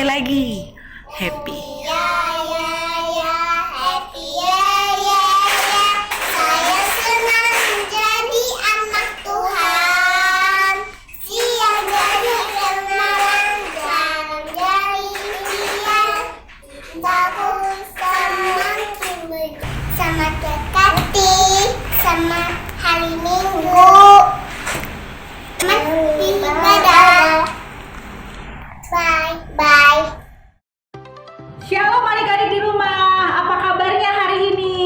sekali lagi. Happy. Ya, ya, ya, happy ya, ya, ya. Saya senang menjadi anak Tuhan. Siang jadi kenalan, jalan jadi impian. Tahun semakin sama dekati, sama hari Minggu. Ibadah. Bye, bye. Shalom adik-adik di rumah, apa kabarnya hari ini?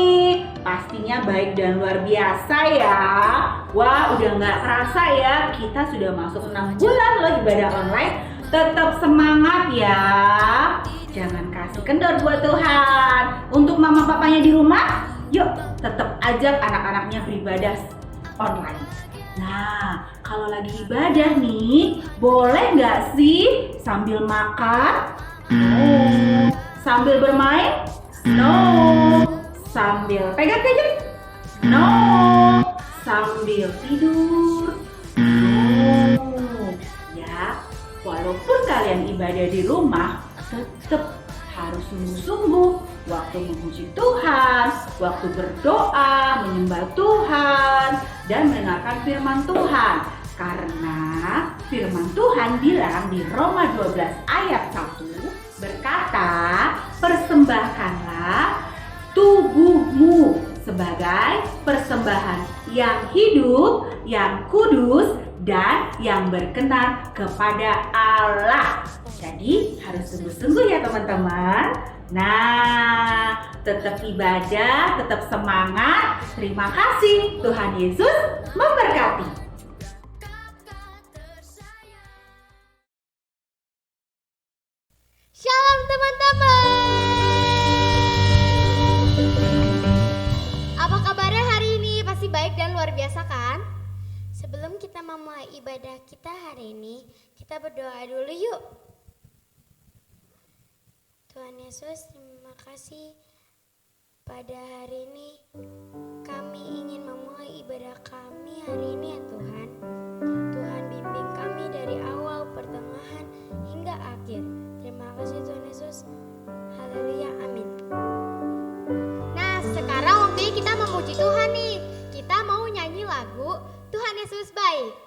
Pastinya baik dan luar biasa ya. Wah, udah gak kerasa ya, kita sudah masuk 6 bulan loh ibadah online. Tetap semangat ya. Jangan kasih kendor buat Tuhan. Untuk mama papanya di rumah, yuk tetap ajak anak-anaknya beribadah online. Nah, kalau lagi ibadah nih, boleh nggak sih sambil makan? No. Sambil bermain? No. Sambil pegang gadget? No. Sambil tidur? No. Ya, walaupun kalian ibadah di rumah, tetap harus sungguh-sungguh waktu memuji Tuhan, waktu berdoa, menyembah Tuhan, dan mendengarkan firman Tuhan. Karena firman Tuhan bilang di Roma 12 ayat 1 berkata, persembahkanlah tubuhmu sebagai persembahan yang hidup, yang kudus, dan yang berkenan kepada Allah. Jadi harus sungguh-sungguh ya teman-teman. Nah, tetap ibadah, tetap semangat. Terima kasih, Tuhan Yesus memberkati. Shalom teman-teman. Apa kabarnya hari ini? Pasti baik dan luar biasa kan? Sebelum kita memulai ibadah kita hari ini, kita berdoa dulu yuk. Tuhan Yesus, terima kasih pada hari ini. Kami ingin memulai ibadah kami hari ini ya Tuhan. Tuhan bimbing kami dari awal, pertengahan, hingga akhir. Terima kasih Tuhan Yesus. Haleluya, amin. Nah, sekarang waktunya kita memuji Tuhan nih. Kita mau nyanyi lagu Tuhan Yesus Baik.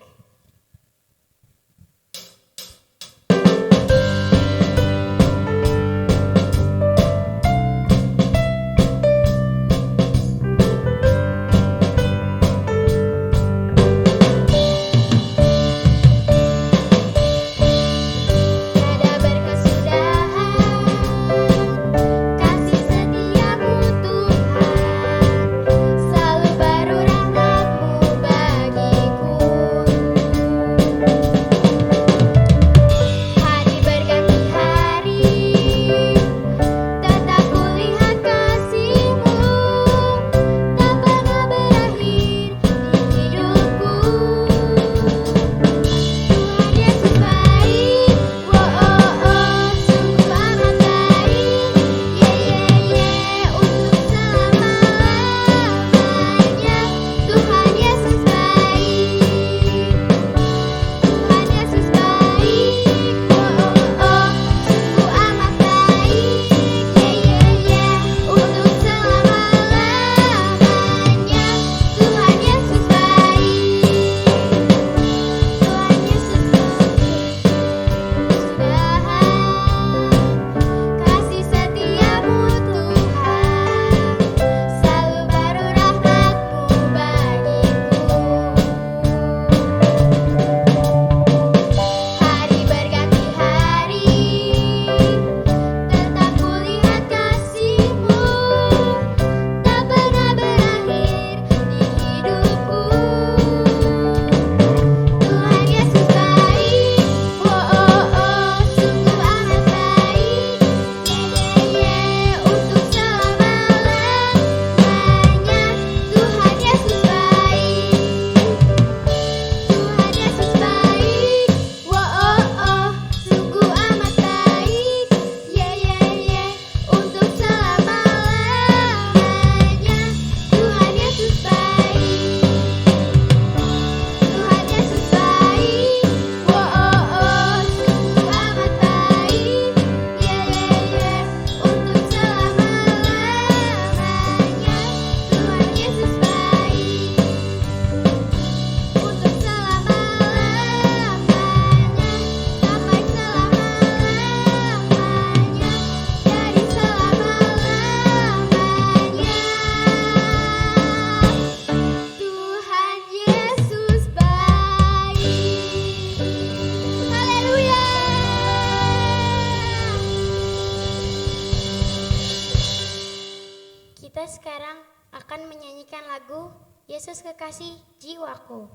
Yesus kekasih jiwaku.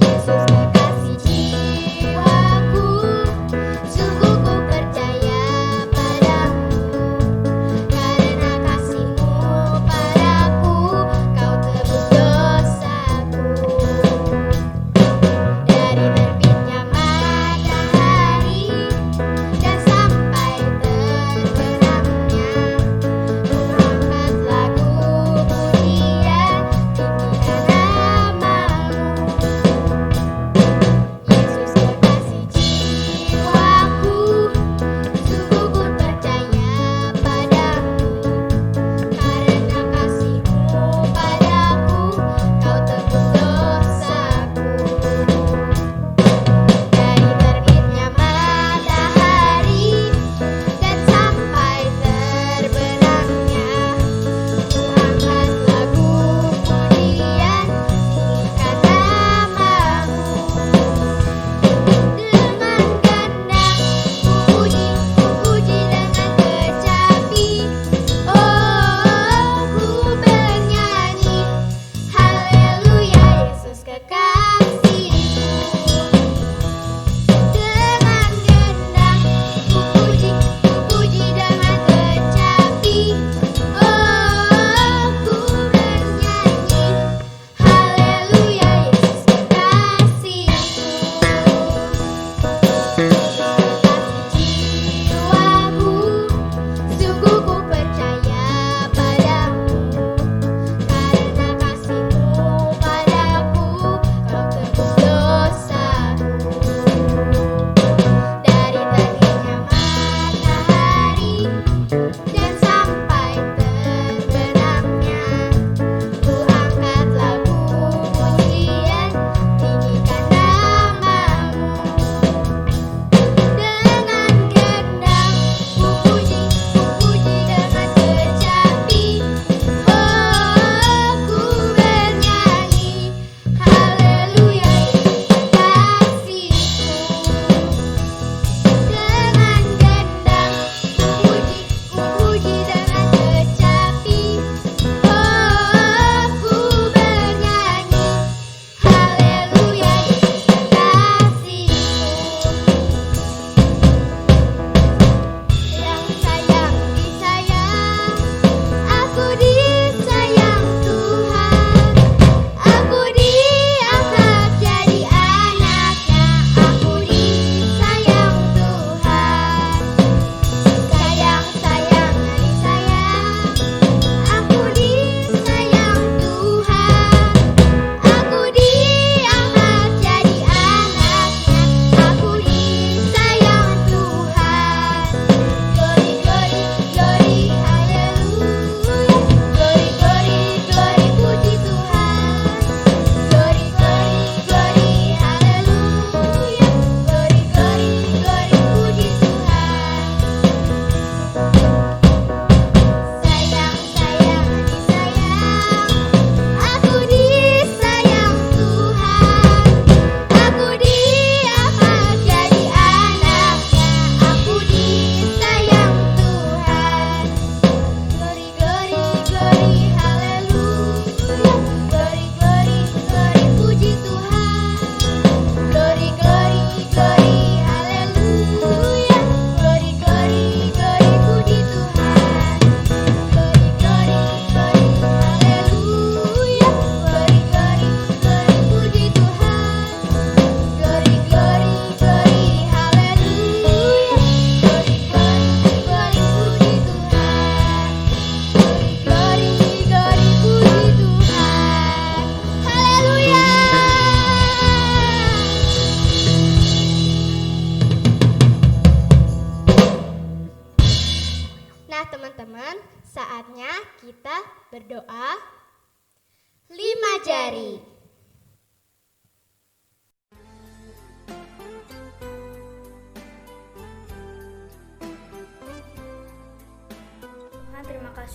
Yesus kekasih jiwaku, sungguh ku percaya padamu, karena kasih-Mu padaku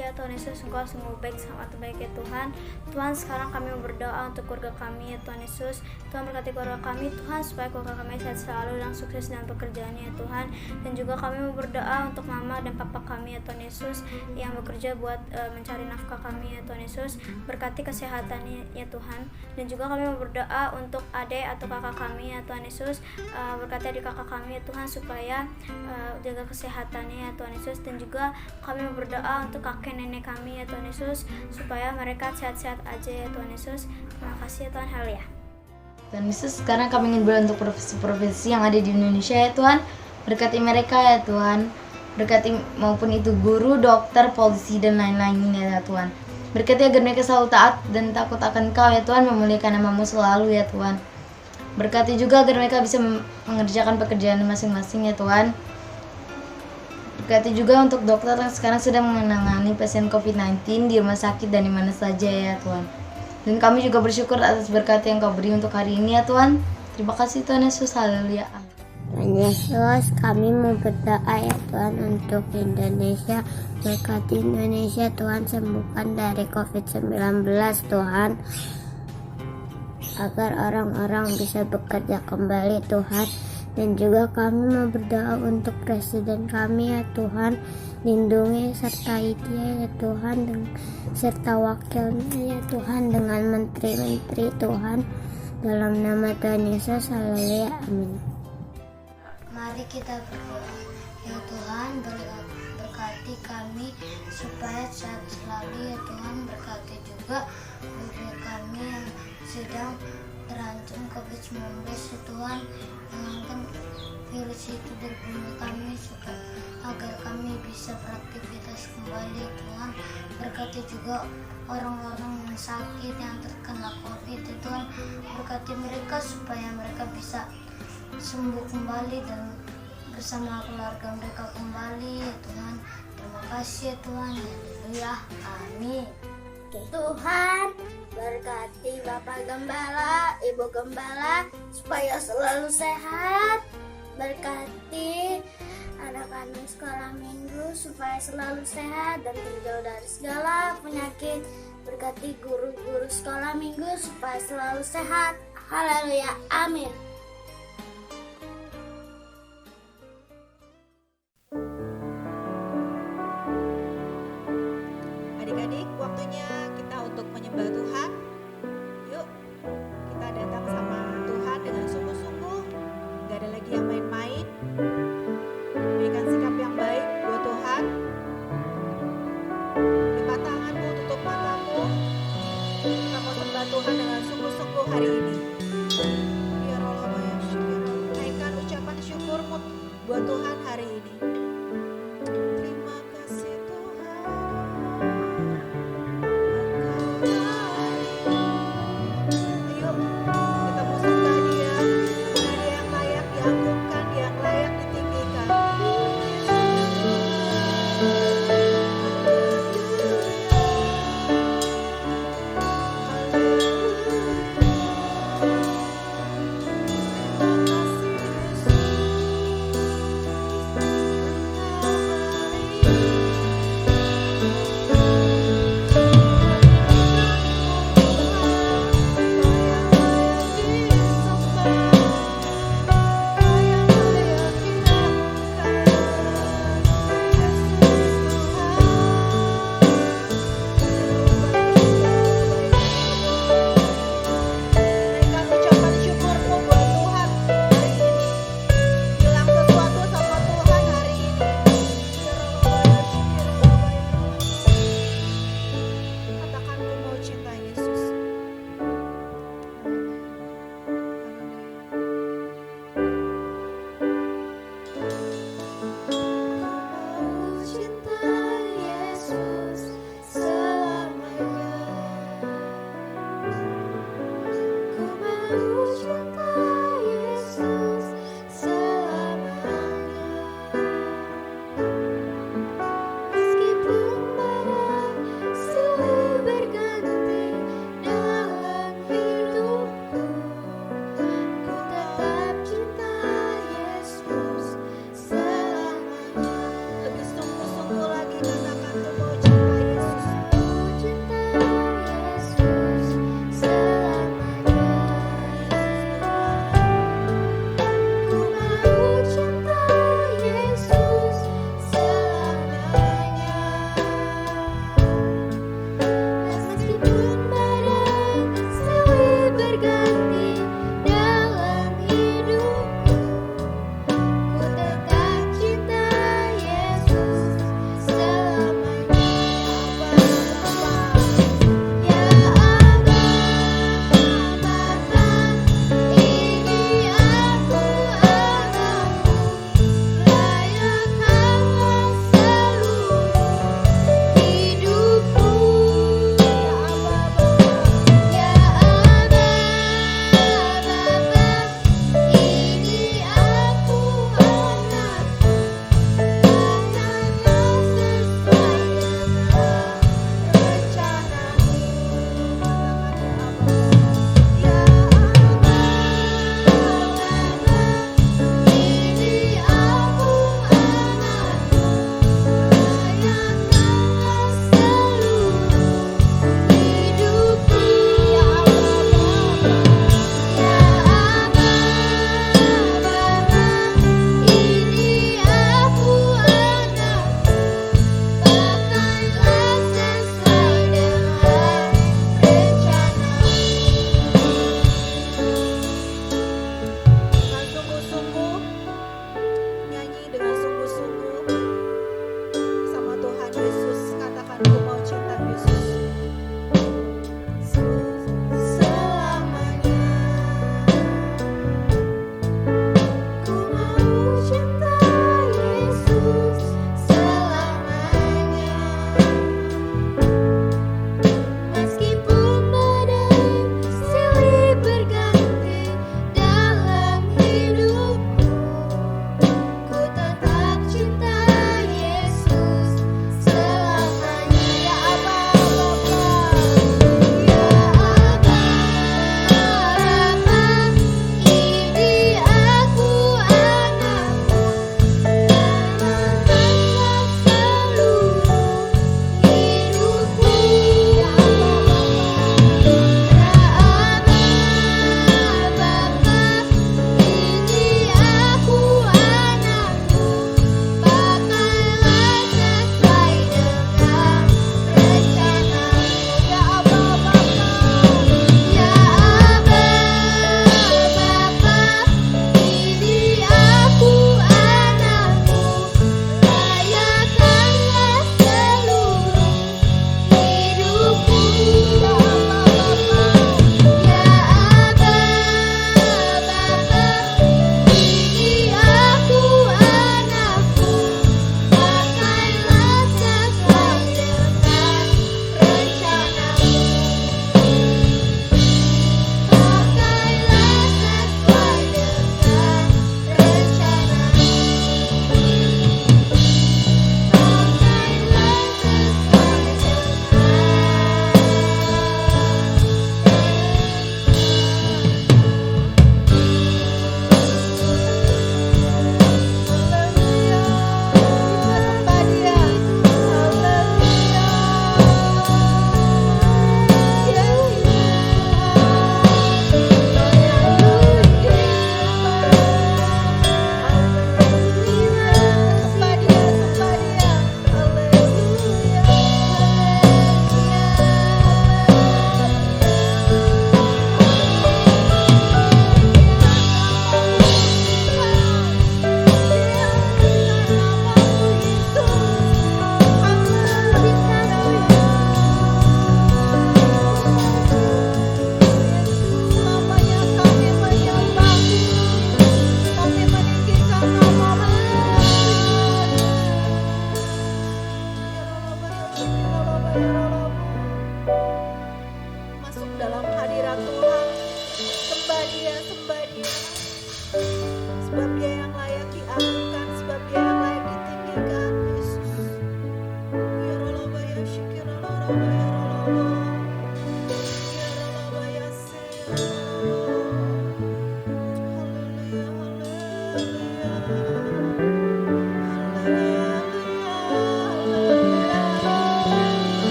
Indonesia. Tuhan Yesus, Engkau sungguh baik, sangat baik ya Tuhan. Tuhan, sekarang kami berdoa untuk keluarga kami ya Tuhan Yesus. Tuhan, berkati keluarga kami Tuhan, supaya keluarga kami sehat selalu dan sukses dalam pekerjaannya ya Tuhan. Dan juga kami berdoa untuk mama dan papa kami ya Tuhan Yesus, yang bekerja buat mencari nafkah kami ya Tuhan Yesus. Berkati kesehatannya ya Tuhan. Dan juga kami berdoa untuk adik atau kakak kami ya Tuhan Yesus. Berkati adik kakak kami ya Tuhan, supaya jaga kesehatannya ya Tuhan Yesus. Dan juga kami berdoa untuk kakek nenek kami ya Tuhan Yesus, supaya mereka sehat-sehat aja ya Tuhan Yesus. Terima kasih ya Tuhan. Haleluya. Tuhan Yesus, sekarang kami ingin berdoa untuk profesi-profesi yang ada di Indonesia ya Tuhan. Berkati mereka ya Tuhan. Berkati maupun itu guru, dokter, polisi dan lain-lainnya ya Tuhan. Berkati agar mereka selalu taat dan takut akan Kau ya Tuhan, memuliakan nama-Mu selalu ya Tuhan. Berkati juga agar mereka bisa mengerjakan pekerjaan masing-masing ya Tuhan. Berkati juga untuk dokter yang sekarang sedang menangani pasien COVID-19 di rumah sakit dan di mana saja ya Tuhan. Dan kami juga bersyukur atas berkat yang Kau beri untuk hari ini ya Tuhan. Terima kasih Tuhan Yesus. Haleluya. Tuhan Yesus, kami mau berdoa ya Tuhan untuk Indonesia. Berkati Indonesia Tuhan, sembuhkan dari COVID-19 Tuhan, agar orang-orang bisa bekerja kembali Tuhan. Dan juga kami mau berdoa untuk presiden kami ya Tuhan, lindungi sertai dia ya Tuhan, dan serta wakilnya ya Tuhan, dengan menteri-menteri Tuhan, dalam nama Tuhan Yesus. Haleluya, amin. Mari kita berdoa. Ya Tuhan, berkati kami supaya sehat selalu ya Tuhan. Berkati juga guru kami yang sedang terancam COVID-19 ya Tuhan. Hilangkan virus itu dari bumi kami supaya agar kami bisa beraktivitas kembali ya Tuhan. Berkati juga orang-orang yang sakit, yang terkena COVID ya Tuhan. Berkati mereka supaya mereka bisa sembuh kembali dan bersama keluarga mereka kembali ya Tuhan. Terima kasih ya Tuhan. Haleluya, amin. Tuhan, berkati Bapak Gembala, Ibu Gembala, supaya selalu sehat. Berkati anak-anak sekolah minggu supaya selalu sehat dan terjauh dari segala penyakit. Berkati guru-guru sekolah minggu supaya selalu sehat. Haleluya, amin. Adik-adik, waktunya kita untuk menyembah Tuhan. Yuk, kita datang sama Tuhan dengan sungguh-sungguh. Gak ada lagi yang main-main. Berikan sikap yang baik buat Tuhan. Buka tanganmu, tutup matamu. Kita mau sembah Tuhan dengan sungguh-sungguh hari ini. Ya Allah, ya syukur. Naikkan ucapan syukurmu buat Tuhan hari ini. Terima kasih Tuhan. Ayo, kita mau sembah Dia. Karena Dia yang layak diagungkan, Dia yang layak ditinggikan. Naikkan ucapan syukurmu buat Tuhan hari ini. Bilang sesuatu sama Tuhan hari ini. Katakan ku mau cinta Yesus. Ku cinta Yesus selamanya. Ku mau cinta Yesus selamanya. Meskipun badai silih berganti dalam hidupku, ku tetap cinta Yesus selamanya. Lebih sungguh-sungguh lagi katakan ku mau cinta Yesus.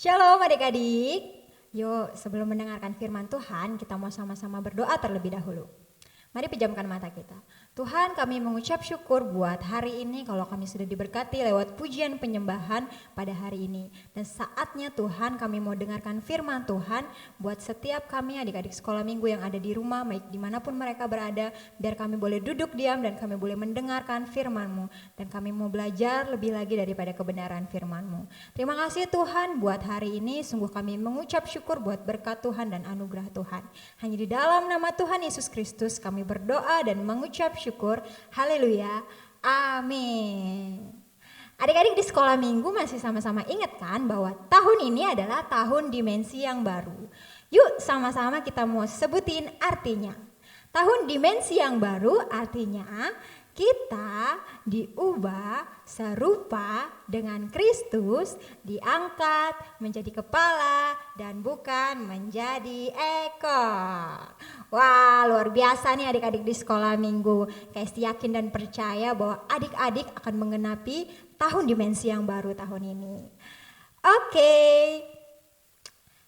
Shalom adik-adik. Yuk sebelum mendengarkan firman Tuhan kita mau sama-sama berdoa terlebih dahulu. Mari pejamkan mata kita. Tuhan, kami mengucap syukur buat hari ini kalau kami sudah diberkati lewat pujian penyembahan pada hari ini. Dan saatnya Tuhan kami mau dengarkan firman Tuhan buat setiap kami adik-adik sekolah minggu yang ada di rumah, baik dimanapun mereka berada, biar kami boleh duduk diam dan kami boleh mendengarkan firman-Mu. Dan kami mau belajar lebih lagi daripada kebenaran firman-Mu. Terima kasih Tuhan buat hari ini, sungguh kami mengucap syukur buat berkat Tuhan dan anugerah Tuhan. Hanya di dalam nama Tuhan Yesus Kristus kami berdoa dan mengucap syukur. Haleluya. Amin. Adik-adik di sekolah minggu masih sama-sama ingat kan bahwa tahun ini adalah tahun dimensi yang baru. Yuk sama-sama kita mau sebutin artinya. Tahun dimensi yang baru artinya kita diubah serupa dengan Kristus, diangkat menjadi kepala dan bukan menjadi ekor. Wah, luar biasa nih adik-adik di sekolah minggu. Kesti yakin dan percaya bahwa adik-adik akan menggenapi tahun dimensi yang baru tahun ini. Oke.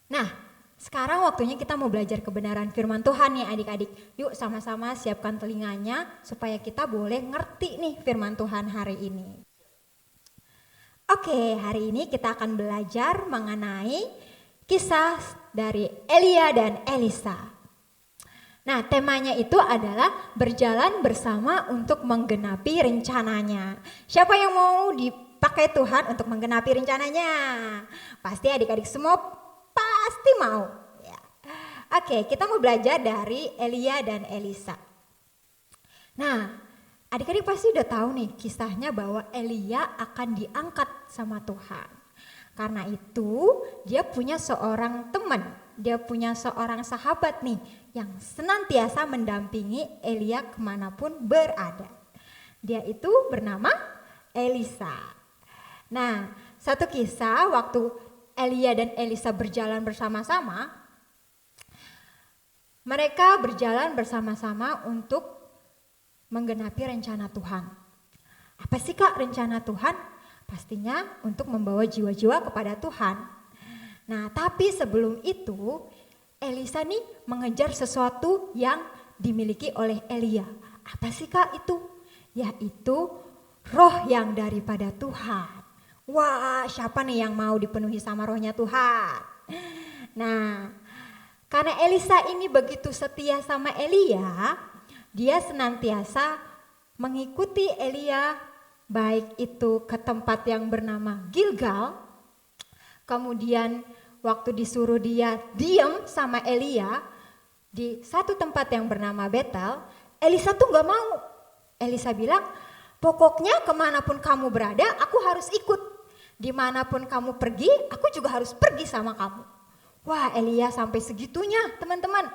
Nah, sekarang waktunya kita mau belajar kebenaran firman Tuhan nih adik-adik. Yuk sama-sama siapkan telinganya supaya kita boleh ngerti nih firman Tuhan hari ini. Oke, hari ini kita akan belajar mengenai kisah dari Elia dan Elisa. Nah, temanya itu adalah berjalan bersama untuk menggenapi rencananya. Siapa yang mau dipakai Tuhan untuk menggenapi rencananya? Pasti adik-adik semua pasti mau. Ya. Oke, kita mau belajar dari Elia dan Elisa. Nah, adik-adik pasti udah tahu nih kisahnya bahwa Elia akan diangkat sama Tuhan. Karena itu dia punya seorang teman, dia punya seorang sahabat nih yang senantiasa mendampingi Elia kemanapun berada. Dia itu bernama Elisa. Nah, satu kisah waktu Elia dan Elisa berjalan bersama-sama, mereka berjalan bersama-sama untuk menggenapi rencana Tuhan. Apa sih Kak rencana Tuhan? Pastinya untuk membawa jiwa-jiwa kepada Tuhan. Nah, tapi sebelum itu Elisa nih mengejar sesuatu yang dimiliki oleh Elia. Apa sih Kak itu? Yaitu roh yang daripada Tuhan. Wah, siapa nih yang mau dipenuhi sama rohnya Tuhan? Nah, karena Elisa ini begitu setia sama Elia, dia senantiasa mengikuti Elia, baik itu ke tempat yang bernama Gilgal, kemudian waktu disuruh dia diam sama Elia di satu tempat yang bernama Betel, Elisa tuh gak mau. Elisa bilang, pokoknya kemanapun kamu berada, aku harus ikut. Dimanapun kamu pergi, aku juga harus pergi sama kamu. Wah, Elia sampai segitunya teman-teman.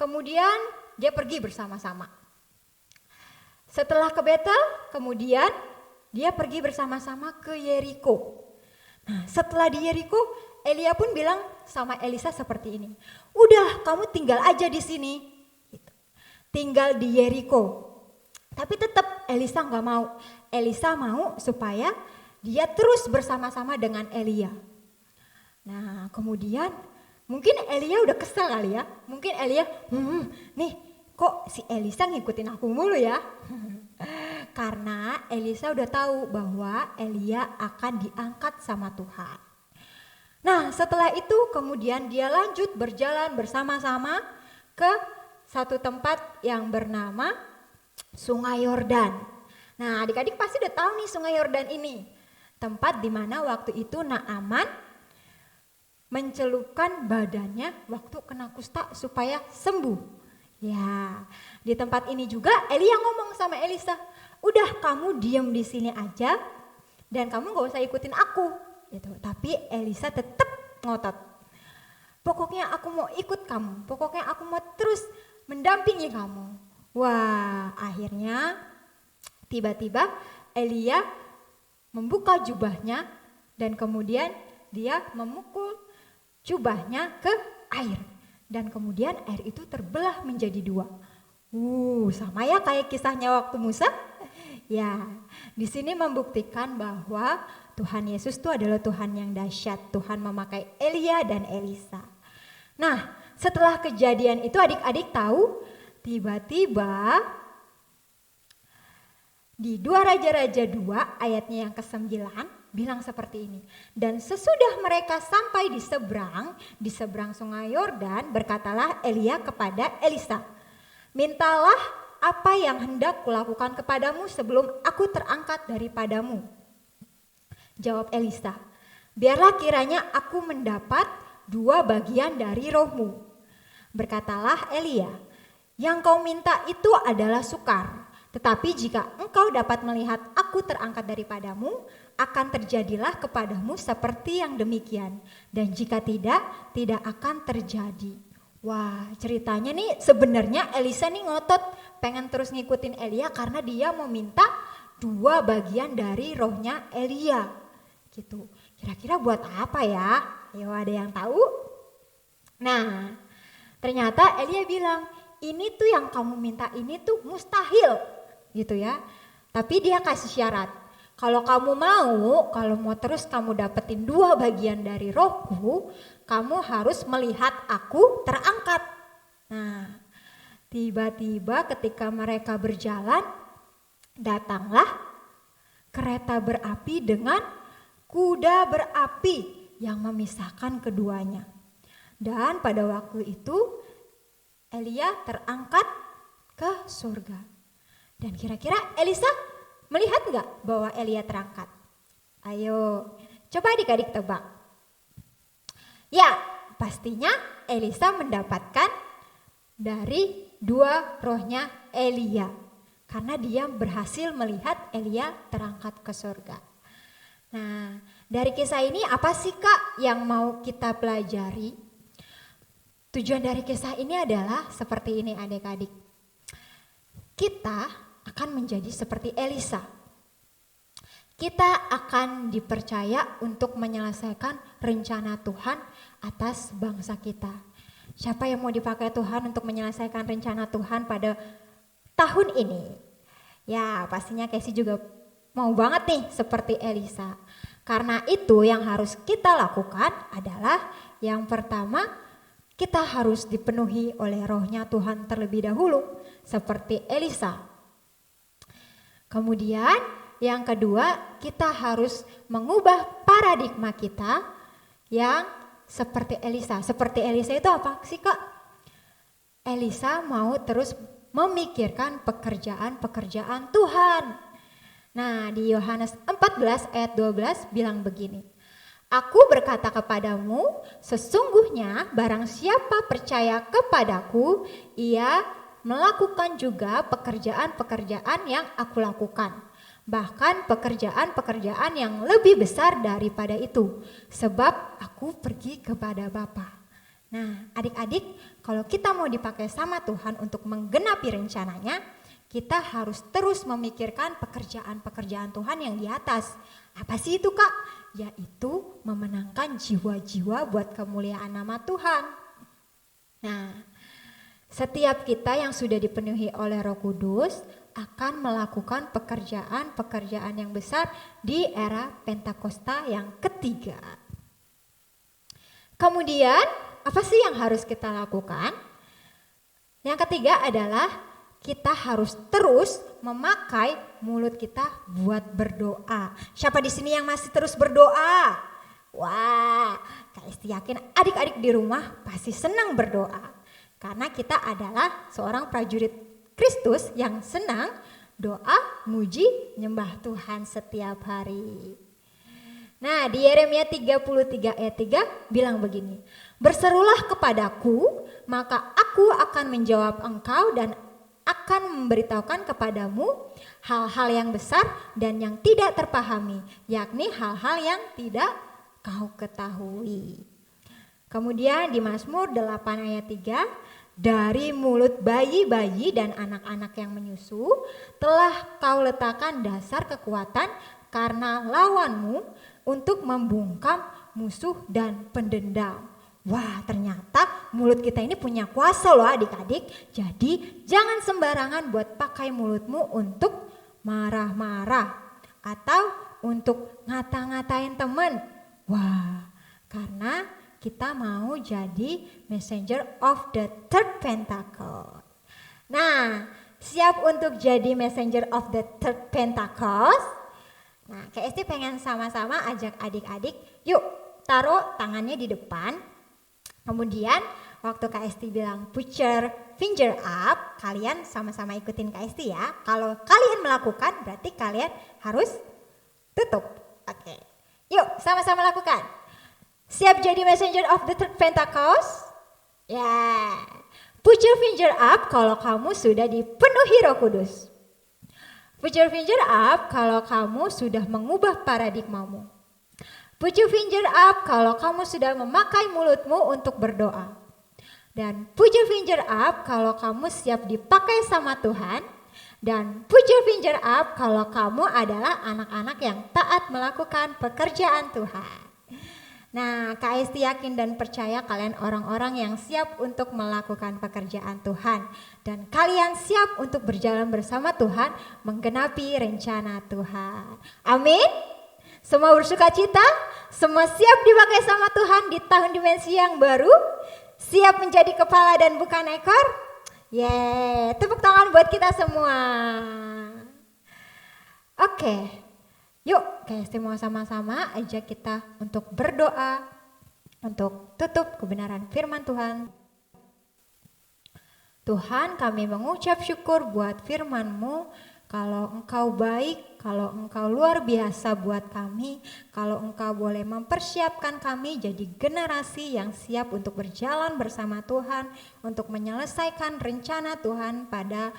Kemudian dia pergi bersama-sama. Setelah ke Betel, kemudian dia pergi bersama-sama ke Yeriko. Nah, setelah di Yeriko, Elia pun bilang sama Elisa seperti ini. Udah, kamu tinggal aja di sini. Tinggal di Yeriko. Tapi tetap Elisa nggak mau. Elisa mau supaya dia terus bersama-sama dengan Elia. Nah, kemudian mungkin Elia udah kesel kali ya. Mungkin Elia, nih kok si Elisa ngikutin aku mulu ya. Karena Elisa udah tahu bahwa Elia akan diangkat sama Tuhan. Nah, setelah itu kemudian dia lanjut berjalan bersama-sama ke satu tempat yang bernama Sungai Yordan. Nah, adik-adik pasti udah tahu nih Sungai Yordan ini. Tempat di mana waktu itu Naaman mencelupkan badannya waktu kena kusta supaya sembuh. Ya, di tempat ini juga Elia ngomong sama Elisa, udah kamu diem di sini aja dan kamu gak usah ikutin aku. Gitu. Tapi Elisa tetap ngotot. Pokoknya aku mau ikut kamu, pokoknya aku mau terus mendampingi kamu. Wah, akhirnya tiba-tiba Elia membuka jubahnya dan kemudian dia memukul jubahnya ke air. Dan kemudian air itu terbelah menjadi dua. Sama ya kayak kisahnya waktu Musa. Ya, di sini membuktikan bahwa Tuhan Yesus itu adalah Tuhan yang dahsyat. Tuhan memakai Elia dan Elisa. Nah, setelah kejadian itu adik-adik tahu, tiba-tiba di 2 Raja-Raja 2 ayatnya yang ke-9 bilang seperti ini. Dan sesudah mereka sampai di seberang sungai Yordan, berkatalah Elia kepada Elisa, mintalah apa yang hendak kulakukan kepadamu sebelum aku terangkat daripadamu. Jawab Elisa, biarlah kiranya aku mendapat 2 bagian dari rohmu. Berkatalah Elia, yang kau minta itu adalah sukar. Tetapi jika engkau dapat melihat aku terangkat daripadamu, akan terjadilah kepadamu seperti yang demikian. Dan jika tidak akan terjadi. Wah, ceritanya nih sebenarnya Elisa nih ngotot pengen terus ngikutin Elia karena dia mau minta 2 bagian dari rohnya Elia. Gitu. Kira-kira buat apa ya? Ayo, ada yang tahu? Nah, ternyata Elia bilang, ini tuh yang kamu minta ini tuh mustahil. Gitu ya. Tapi dia kasih syarat. Kalau kamu mau terus kamu dapetin 2 bagian dari rohku, kamu harus melihat aku terangkat. Nah, tiba-tiba ketika mereka berjalan, datanglah kereta berapi dengan kuda berapi yang memisahkan keduanya. Dan pada waktu itu Elia terangkat ke surga. Dan kira-kira Elisa melihat gak bahwa Elia terangkat? Ayo, coba adik-adik tebak. Ya, pastinya Elisa mendapatkan dari 2 rohnya Elia. Karena dia berhasil melihat Elia terangkat ke surga. Nah, dari kisah ini apa sih Kak yang mau kita pelajari? Tujuan dari kisah ini adalah seperti ini adik-adik. Kita akan menjadi seperti Elisa. Kita akan dipercaya untuk menyelesaikan rencana Tuhan atas bangsa kita. Siapa yang mau dipakai Tuhan untuk menyelesaikan rencana Tuhan pada tahun ini? Ya, pastinya Casey juga mau banget nih seperti Elisa. Karena itu yang harus kita lakukan adalah yang pertama, kita harus dipenuhi oleh rohnya Tuhan terlebih dahulu seperti Elisa. Kemudian yang kedua, kita harus mengubah paradigma kita yang seperti Elisa. Seperti Elisa itu apa sih Kak? Elisa mau terus memikirkan pekerjaan-pekerjaan Tuhan. Nah, di Yohanes 14 ayat 12 bilang begini. Aku berkata kepadamu, sesungguhnya barang siapa percaya kepadaku, ia melakukan juga pekerjaan-pekerjaan yang aku lakukan. Bahkan pekerjaan-pekerjaan yang lebih besar daripada itu. Sebab aku pergi kepada Bapa. Nah, adik-adik, kalau kita mau dipakai sama Tuhan untuk menggenapi rencananya, kita harus terus memikirkan pekerjaan-pekerjaan Tuhan yang di atas. Apa sih itu Kak? Yaitu memenangkan jiwa-jiwa buat kemuliaan nama Tuhan. Nah, setiap kita yang sudah dipenuhi oleh Roh Kudus akan melakukan pekerjaan-pekerjaan yang besar di era Pentakosta yang ketiga. Kemudian, apa sih yang harus kita lakukan? Yang ketiga adalah kita harus terus memakai mulut kita buat berdoa. Siapa di sini yang masih terus berdoa? Wah, Kak Esti yakin adik-adik di rumah pasti senang berdoa. Karena kita adalah seorang prajurit Kristus yang senang doa, muji, nyembah Tuhan setiap hari. Nah, di Yeremia 33 ayat 3 bilang begini. Berserulah kepadaku, maka aku akan menjawab engkau dan akan memberitahukan kepadamu hal-hal yang besar dan yang tidak terpahami, yakni hal-hal yang tidak kau ketahui. Kemudian di Mazmur 8 ayat 3, dari mulut bayi-bayi dan anak-anak yang menyusu telah kau letakkan dasar kekuatan karena lawanmu untuk membungkam musuh dan pendendam. Wah, ternyata mulut kita ini punya kuasa loh adik-adik. Jadi jangan sembarangan buat pakai mulutmu untuk marah-marah atau untuk ngata-ngatain temen? Wah, karena kita mau jadi messenger of the third Pentecost. Nah, siap untuk jadi messenger of the third Pentecost? Nah, KST pengen sama-sama ajak adik-adik, yuk taruh tangannya di depan. Kemudian waktu KST bilang put your finger up, kalian sama-sama ikutin KST ya. Kalau kalian melakukan berarti kalian harus tutup. Oke, yuk sama-sama lakukan. Siap jadi messenger of the third Pentecost? Ya, put your finger up kalau kamu sudah dipenuhi Roh Kudus. Put your finger up kalau kamu sudah mengubah paradigmamu. Put your finger up kalau kamu sudah memakai mulutmu untuk berdoa. Dan put your finger up kalau kamu siap dipakai sama Tuhan. Dan put your finger up kalau kamu adalah anak-anak yang taat melakukan pekerjaan Tuhan. Nah, KST yakin dan percaya kalian orang-orang yang siap untuk melakukan pekerjaan Tuhan. Dan kalian siap untuk berjalan bersama Tuhan, menggenapi rencana Tuhan. Amin. Semua bersuka cita, semua siap dipakai sama Tuhan di tahun dimensi yang baru. Siap menjadi kepala dan bukan ekor. Yeay, tepuk tangan buat kita semua. Oke. Yuk, KST mau sama-sama ajak kita untuk berdoa, untuk tutup kebenaran firman Tuhan. Tuhan, kami mengucap syukur buat firman-Mu. Kalau Engkau baik, kalau Engkau luar biasa buat kami, kalau Engkau boleh mempersiapkan kami jadi generasi yang siap untuk berjalan bersama Tuhan, untuk menyelesaikan rencana Tuhan pada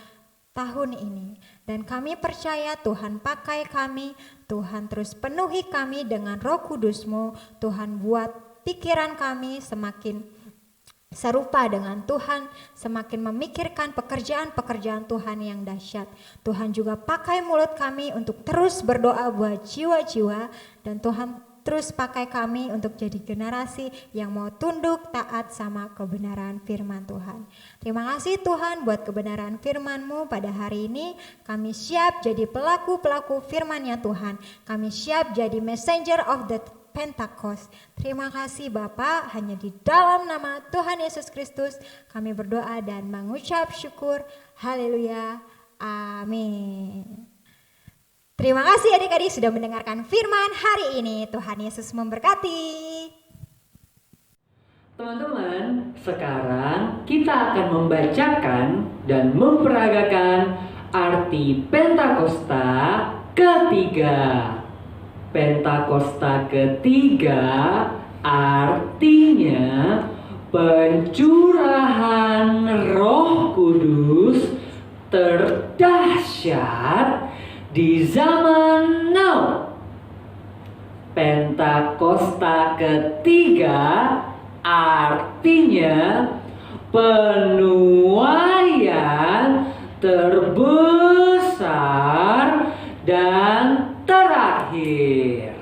tahun ini. Dan kami percaya Tuhan pakai kami, Tuhan terus penuhi kami dengan Roh Kudus-Mu. Tuhan buat pikiran kami semakin serupa dengan Tuhan, semakin memikirkan pekerjaan-pekerjaan Tuhan yang dahsyat. Tuhan juga pakai mulut kami untuk terus berdoa buat jiwa-jiwa, dan Tuhan terus pakai kami untuk jadi generasi yang mau tunduk taat sama kebenaran firman Tuhan. Terima kasih Tuhan buat kebenaran firman-Mu pada hari ini. Kami siap jadi pelaku-pelaku firman-Nya Tuhan. Kami siap jadi messenger of the Pentecost. Terima kasih Bapa, hanya di dalam nama Tuhan Yesus Kristus kami berdoa dan mengucap syukur. Haleluya. Amin. Terima kasih adik-adik sudah mendengarkan firman hari ini. Tuhan Yesus memberkati. Teman-teman, sekarang kita akan membacakan dan memperagakan arti Pentakosta ketiga. Pentakosta ketiga artinya pencurahan Roh Kudus terdahsyat di zaman now. Pentakosta ketiga artinya penuaian terbesar dan terakhir.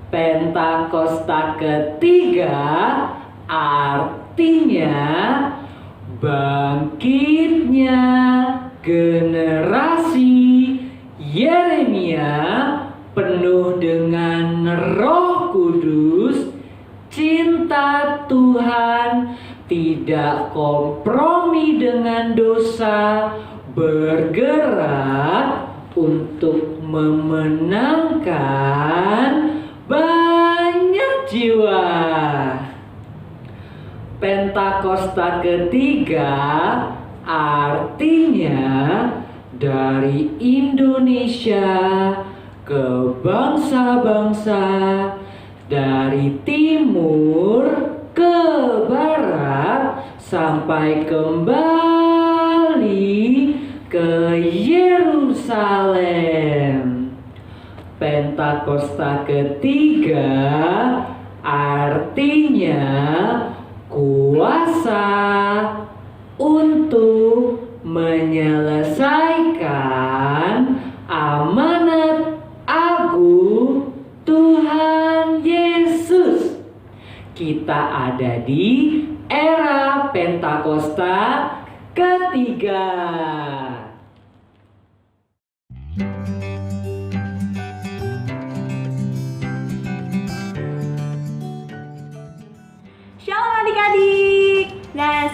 Pentakosta ketiga artinya bangkitnya generasi Yeremia penuh dengan Roh Kudus, cinta Tuhan, tidak kompromi dengan dosa, bergerak untuk memenangkan banyak jiwa. Pentakosta ketiga artinya dari Indonesia ke bangsa-bangsa, dari timur ke barat, sampai kembali ke Yerusalem. Pentakosta ketiga artinya kuasa untuk menyelesaikan amanat agung Tuhan Yesus. Kita ada di era Pentakosta ketiga.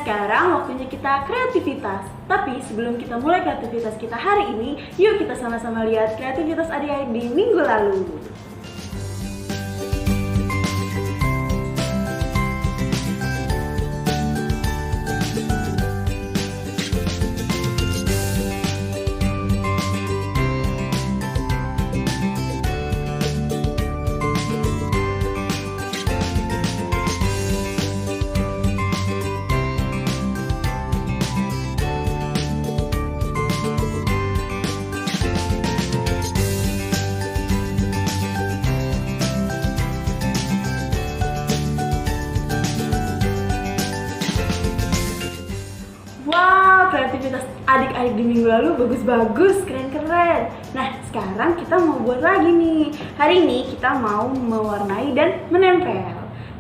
sekarang waktunya kita kreativitas. Tapi sebelum kita mulai kreativitas kita hari ini, yuk kita sama-sama lihat kreativitas adik-adik di minggu lalu. Wow, kreativitas adik-adik di minggu lalu bagus-bagus, keren-keren. Nah, sekarang kita mau buat lagi nih. Hari ini kita mau mewarnai dan menempel.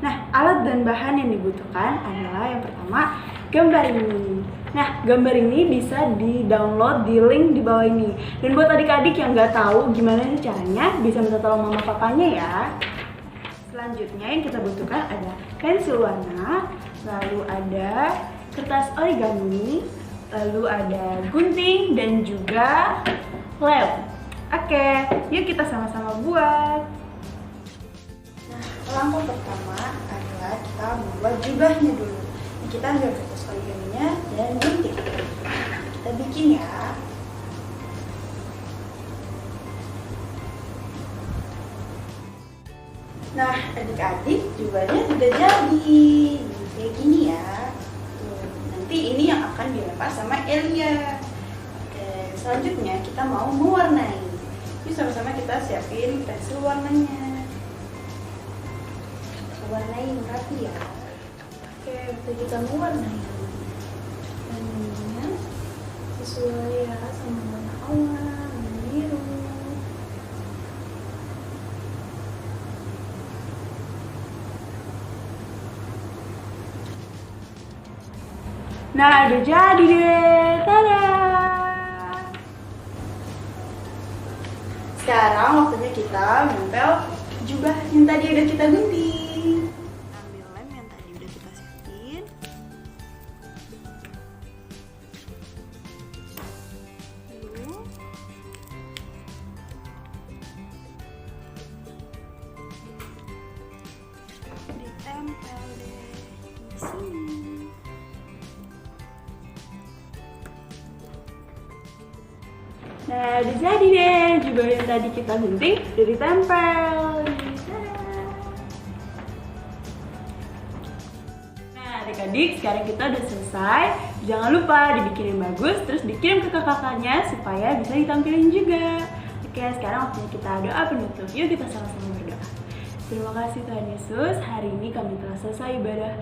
Nah, alat dan bahan yang dibutuhkan adalah yang pertama, gambar ini. Nah, gambar ini bisa di-download di link di bawah ini. Dan buat adik-adik yang nggak tahu gimana caranya, bisa minta tolong mama papanya ya. Selanjutnya yang kita butuhkan ada pensil warna, lalu ada kertas origami, lalu ada gunting dan juga lem. Oke, yuk kita sama-sama buat. Nah, langkah pertama adalah kita membuat jubahnya dulu. Nah, kita ambil kertas origaminya dan gunting. Kita bikin ya. Nah, adik-adik jubahnya sudah jadi. Kayak gini ya. Nanti ini yang akan dilempar sama Elia. Dan selanjutnya kita mau mewarnai. Yuk sama-sama kita siapin pensil warnanya. Warnai rapi ya. Oke, kita mewarnai. Warnanya sesuai ya sama warna awan, biru. Nah, udah jadi deh. Tada! Sekarang waktunya kita nempel jubah yang tadi udah kita gunting. Ambil lem yang tadi udah kita siapin. Lalu ditempel deh di sini. Nah, udah jadi deh, jubah yang tadi kita gunting udah ditempel. Nah, adik-adik, sekarang kita udah selesai. Jangan lupa dibikinin bagus, terus dikirim ke kakak-kakaknya supaya bisa ditampilin juga. Oke, sekarang waktunya kita doa penutup. Yuk kita sama-sama berdoa. Terima kasih Tuhan Yesus, hari ini kami telah selesai ibadah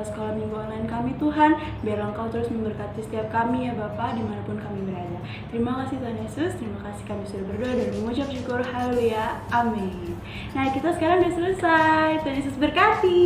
sekolah minggu online kami Tuhan. Biar Engkau terus memberkati setiap kami ya Bapak, dimanapun kami berada. Terima kasih Tuhan Yesus, terima kasih kami sudah berdoa dan mengucap syukur, haleluya, amin. Nah, kita sekarang udah selesai, Tuhan Yesus berkati.